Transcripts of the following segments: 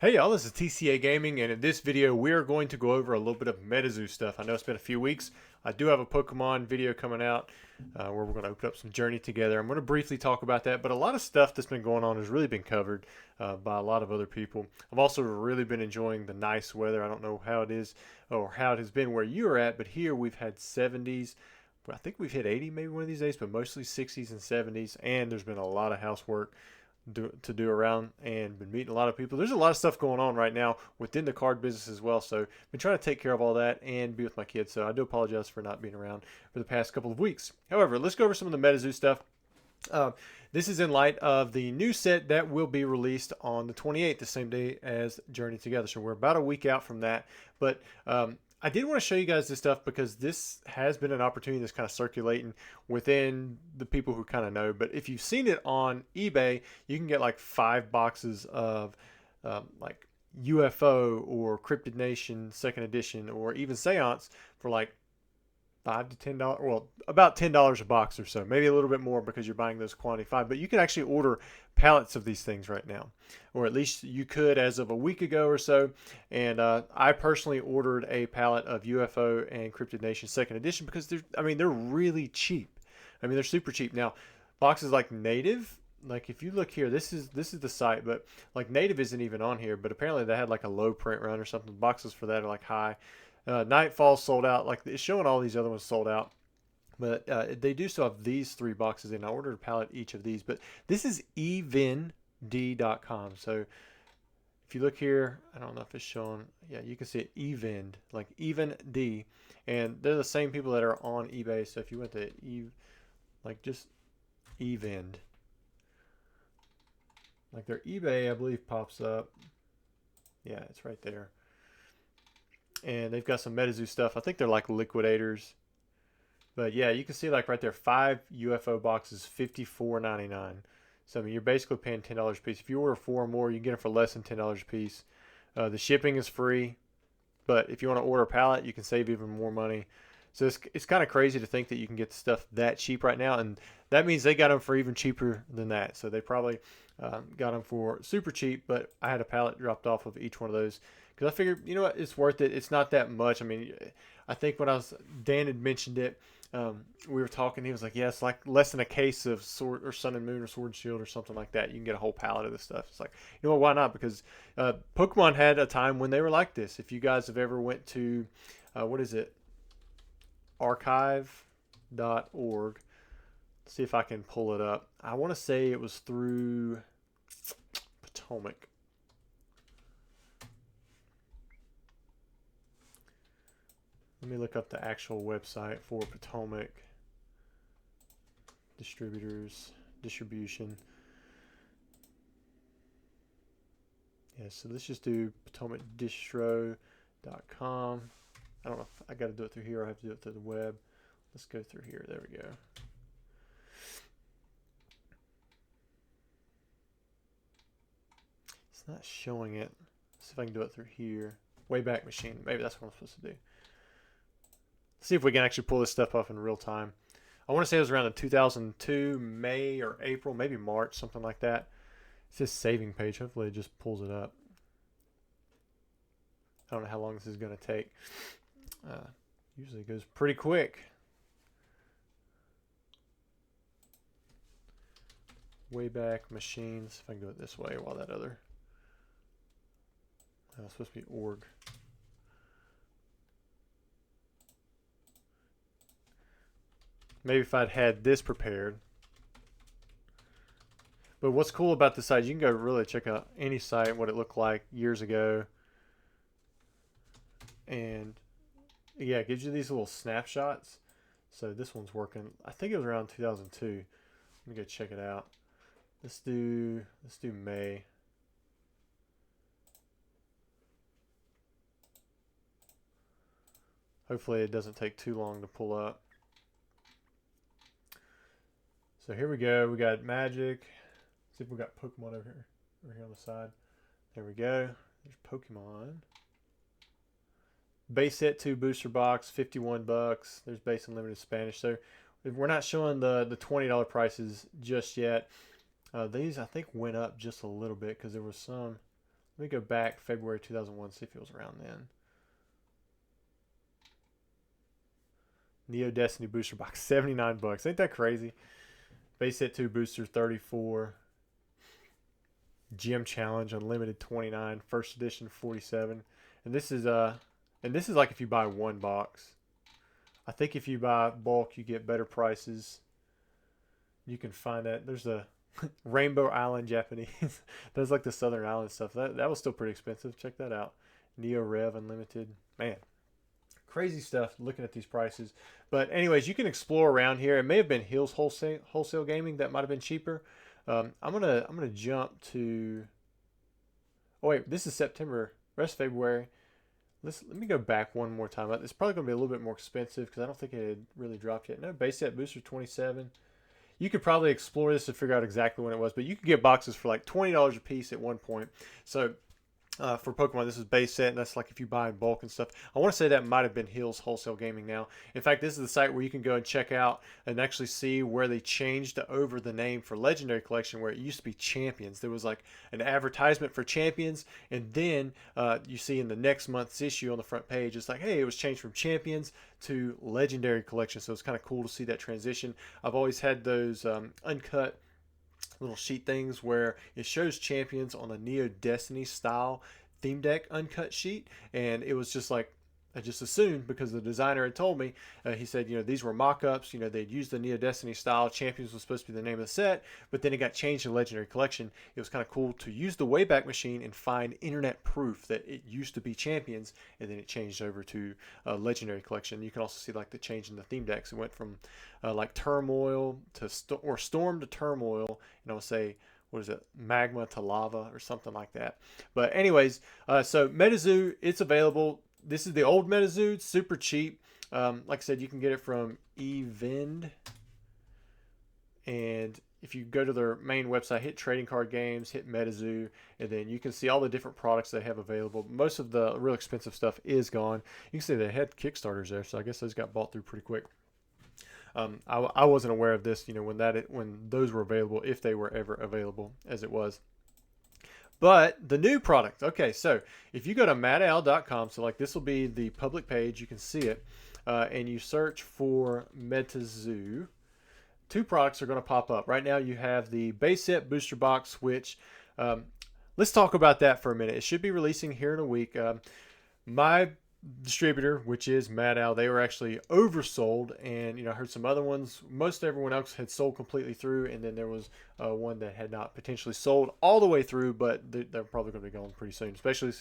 Hey y'all, this is TCA Gaming, and in this video we are going to go over a little bit of Metazoo stuff. I know it's been a few weeks. I do have a Pokemon video coming out where we're going to open up some Journey together. I'm going to briefly talk about that, but a lot of stuff that's been going on has really been covered by a lot of other people. I've also really been enjoying the nice weather. I don't know how it is or how it has been where you are at, but here we've had 70s. I think we've hit 80 maybe one of these days, but mostly 60s and 70s, and there's been a lot of housework to do around and been meeting a lot of people. There's a lot of stuff going on right now within the card business as well. So been trying to take care of all that and be with my kids. So I do apologize for not being around for the past couple of weeks. However, let's go over some of the Metazoo stuff. This is in light of the new set that will be released on the 28th, the same day as Journey Together. So we're about a week out from that. But I did want to show you guys this stuff because this has been an opportunity that's kind of circulating within the people who kind of know. But if you've seen it on eBay, you can get like 5 boxes of like UFO or Cryptid Nation second edition or even Seance for like $5 to $10. Well, about $10 a box or so, maybe a little bit more because you're buying those quantity 5. But you can actually order pallets of these things right now, or at least you could as of a week ago or so. And I personally ordered a pallet of UFO and Cryptid Nation second edition because they're really cheap. I mean, they're super cheap. Now, boxes like Native, like if you look here, this is the site, but like Native isn't even on here. But apparently they had like a low print run or something. Boxes for that are like high. Nightfall sold out. Like it's showing all these other ones sold out. But they do still have these 3 boxes in. I ordered a pallet each of these. But this is evend.com. So if you look here, I don't know if it's showing. Yeah, you can see it evend, like even D. And they're the same people that are on eBay. So if you went to like just evend, like their eBay, I believe, pops up. Yeah, it's right there. And they've got some Metazoo stuff. I think they're like liquidators. But yeah, you can see like right there, 5 UFO boxes, $54.99. So I mean, you're basically paying $10 a piece. If you order 4 or more, you can get them for less than $10 a piece. The shipping is free, but if you want to order a pallet, you can save even more money. So it's kind of crazy to think that you can get the stuff that cheap right now, and that means they got them for even cheaper than that. So they probably got them for super cheap, but I had a pallet dropped off of each one of those because I figured, you know what, it's worth it. It's not that much. I mean, I think when Dan had mentioned it, we were talking. He was like, "Yeah, it's like less than a case of Sword or Sun and Moon or Sword and Shield or something like that. You can get a whole pallet of this stuff." It's like, you know what? Why not? Because Pokemon had a time when they were like this. If you guys have ever went to what is it, archive.org. See if I can pull it up. I want to say it was through Potomac. Let me look up the actual website for Potomac distribution. Yeah, so let's just do potomacdistro.com. I don't know if I got to do it through here or I have to do it through the web. Let's go through here. There we go. It's not showing it. Let's see if I can do it through here. Wayback Machine. Maybe that's what I'm supposed to do. See if we can actually pull this stuff off in real time. I want to say it was around the 2002 May or April, maybe March, something like that. It's this saving page. Hopefully it just pulls it up. I don't know how long this is going to take. Usually it goes pretty quick. Wayback Machines. If I can do it this way while that other. It's supposed to be org. Maybe if I'd had this prepared. But what's cool about this site, you can go really check out any site, what it looked like years ago. And yeah, it gives you these little snapshots. So this one's working. I think it was around 2002. Let me go check it out. Let's do May. Hopefully it doesn't take too long to pull up. So here we go. We got Magic. Let's see if we got Pokemon over here on the side. There we go. There's Pokemon. Base set 2 booster box, $51. There's base and limited Spanish. So we're not showing the $20 prices just yet. These I think went up just a little bit because there was some. Let me go back February 2001, see if it was around then. Neo Destiny booster box, 79 bucks. Ain't that crazy? Base set 2 booster, 34. Gym Challenge Unlimited, 29. First edition, 47. And this is like if you buy one box. I think if you buy bulk, you get better prices. You can find that. There's a Rainbow Island Japanese. That's like the Southern Island stuff. That was still pretty expensive. Check that out. Neo Rev Unlimited. Man, crazy stuff looking at these prices. But anyways, you can explore around here. It may have been Hills Wholesale Gaming that might have been cheaper. I'm gonna jump to. Oh wait, this is September. Rest February. Let me go back one more time. It's probably gonna be a little bit more expensive because I don't think it had really dropped yet. No, base set booster 27. You could probably explore this to figure out exactly when it was, but you could get boxes for like $20 a piece at one point. So for Pokemon, this is base set, and that's like if you buy in bulk and stuff. I want to say that might have been Hills Wholesale Gaming now. In fact, this is the site where you can go and check out and actually see where they changed over the name for Legendary Collection, where it used to be Champions. There was like an advertisement for Champions, and then you see in the next month's issue on the front page, it's like, hey, it was changed from Champions to Legendary Collection. So it's kind of cool to see that transition. I've always had those uncut little sheet things where it shows Champions on a Neo Destiny style theme deck uncut sheet, and it was just like, I just assumed because the designer had told me, he said, these were mock-ups, they'd used the Neo Destiny style. Champions was supposed to be the name of the set, but then it got changed to Legendary Collection. It was kind of cool to use the Wayback Machine and find internet proof that it used to be Champions, and then it changed over to Legendary Collection. You can also see like the change in the theme decks. It went from like Turmoil to Storm to Turmoil, and I would say, what is it, Magma to Lava or something like that. But anyways, so Metazoo, it's available. This is the old Metazoo, super cheap. Like I said, you can get it from eVend. And if you go to their main website, hit Trading Card Games, hit Metazoo, and then you can see all the different products they have available. Most of the real expensive stuff is gone. You can see they had Kickstarters there, so I guess those got bought through pretty quick. I wasn't aware of this, when those were available, if they were ever available, as it was. But the new product, okay, so if you go to matowl.com, so like this will be the public page, you can see it, and you search for Metazoo, two products are going to pop up. Right now you have the base set booster box, which, let's talk about that for a minute. It should be releasing here in a week. My distributor, which is Mad Owl, they were actually oversold, and I heard some other ones. Most everyone else had sold completely through, and then there was one that had not potentially sold all the way through, but they're probably going to be going pretty soon, especially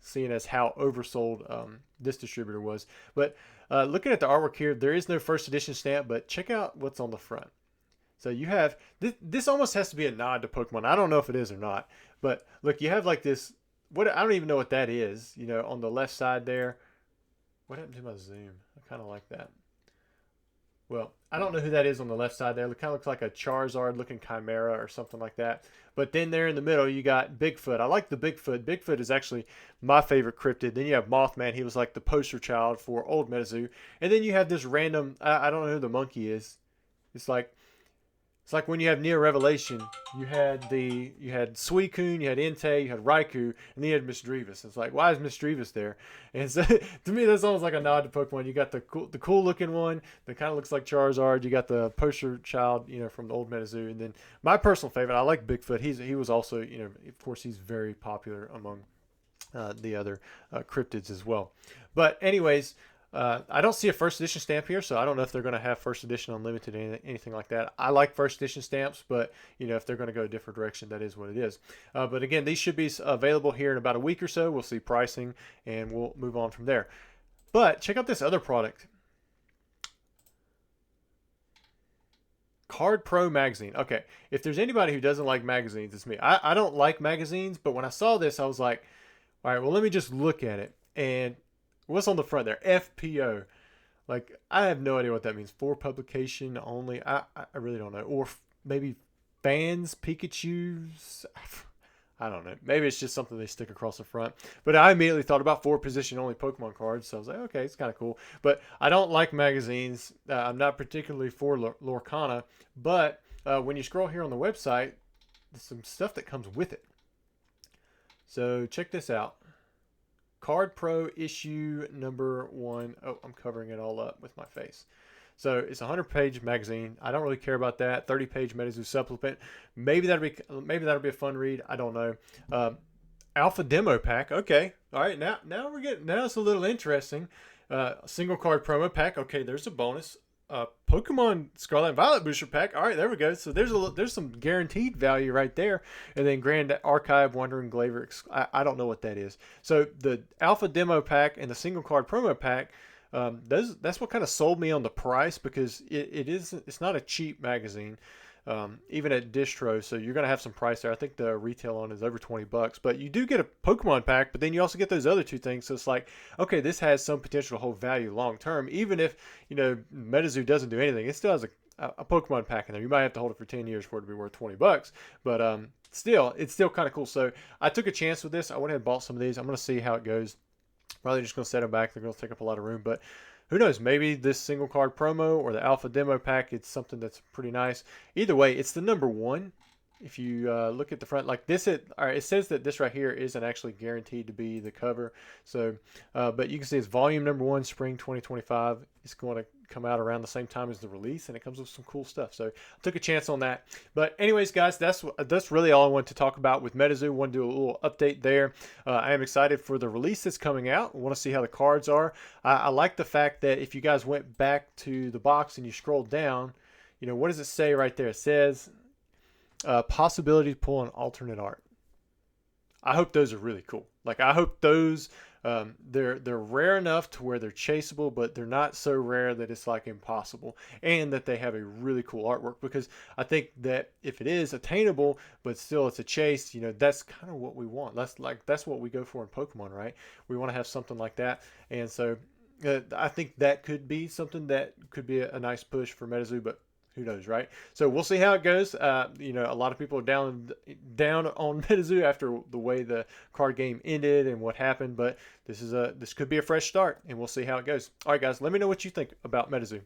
seeing as how oversold this distributor was. But looking at the artwork here, there is no first edition stamp, but check out what's on the front. So you have this almost has to be a nod to Pokemon. I don't know if it is or not, but look, you have like this, what, I don't even know what that is, on the left side there. What happened to my zoom? I kind of like that. Well, I don't know who that is on the left side there. It kind of looks like a Charizard looking Chimera or something like that. But then there in the middle, you got Bigfoot. I like the Bigfoot. Bigfoot is actually my favorite cryptid. Then you have Mothman. He was like the poster child for old Metazoo. And then you have this random, I don't know who the monkey is. It's like when you have Neo Revelation, you had Suicune, you had Entei, you had Raikou, and then you had Misdreavus. It's like, why is Misdreavus there? And so, to me, that's almost like a nod to Pokemon. You got the cool looking one that kind of looks like Charizard. You got the poster child, from the old Metazoo, and then my personal favorite, I like Bigfoot. He was also, of course, he's very popular among the other cryptids as well. But anyways. I don't see a first edition stamp here, so I don't know if they're going to have first edition unlimited or anything like that. I like first edition stamps, but if they're going to go a different direction, that is what it is. But again, these should be available here in about a week or so. We'll see pricing, and we'll move on from there. But check out this other product. Card Pro magazine. Okay, if there's anybody who doesn't like magazines, it's me. I don't like magazines, but when I saw this, I was like, all right, well, let me just look at it. And what's on the front there? FPO. Like, I have no idea what that means. For publication only. I really don't know. Or maybe fans, Pikachus. I don't know. Maybe it's just something they stick across the front. But I immediately thought about for position only Pokemon cards. So I was like, okay, it's kind of cool. But I don't like magazines. I'm not particularly for Lorcana. But when you scroll here on the website, there's some stuff that comes with it. So check this out. Card Pro issue number 1. Oh, I'm covering it all up with my face. So it's a 100-page magazine. I don't really care about that. 30-page Metazoo supplement. Maybe that'll be a fun read. I don't know. Alpha demo pack. Okay. All right. Now it's a little interesting. Single card promo pack. Okay, there's a bonus. Pokemon Scarlet and Violet booster pack. All right, there we go. So there's some guaranteed value right there. And then Grand Archive Wandering Glaver. I don't know what that is. So the Alpha demo pack and the single card promo pack. That's what kind of sold me on the price, because it's not a cheap magazine. Even at distro, so you're gonna have some price there. I think the retail on is over $20, but you do get a Pokemon pack, but then you also get those other two things. So it's like, okay, this has some potential to hold value long term. Even if Metazoo doesn't do anything, it still has a Pokemon pack in there. You might have to hold it for 10 years for it to be worth $20, but still, it's still kind of cool. So I took a chance with this. I went ahead and bought some of these. I'm gonna see how it goes. Probably just gonna set them back. They're gonna take up a lot of room, but who knows? Maybe this single card promo or the alpha demo pack, it's something that's pretty nice. Either way, it's the number 1. If you look at the front like this, it says that this right here isn't actually guaranteed to be the cover. So, but you can see it's volume number 1, spring 2025. It's going to come out around the same time as the release, and it comes with some cool stuff. So I took a chance on that. But anyways, guys, that's really all I wanted to talk about with Metazoo. I want to do a little update there. I am excited for the release that's coming out. I want to see how the cards are. I like the fact that if you guys went back to the box and you scroll down, what does it say right there? It says possibility to pull an alternate art. I hope those are really cool. Like, I hope those they're rare enough to where they're chaseable, but they're not so rare that it's like impossible, and that they have a really cool artwork, because I think that if it is attainable but still it's a chase, that's kind of what we want. That's what we go for in Pokemon, right? We want to have something like that. And so I think that could be something that could be a nice push for Metazoo, but who knows, right? So we'll see how it goes. A lot of people are down on Metazoo after the way the card game ended and what happened, but this could be a fresh start, and we'll see how it goes. All right, guys, let me know what you think about Metazoo.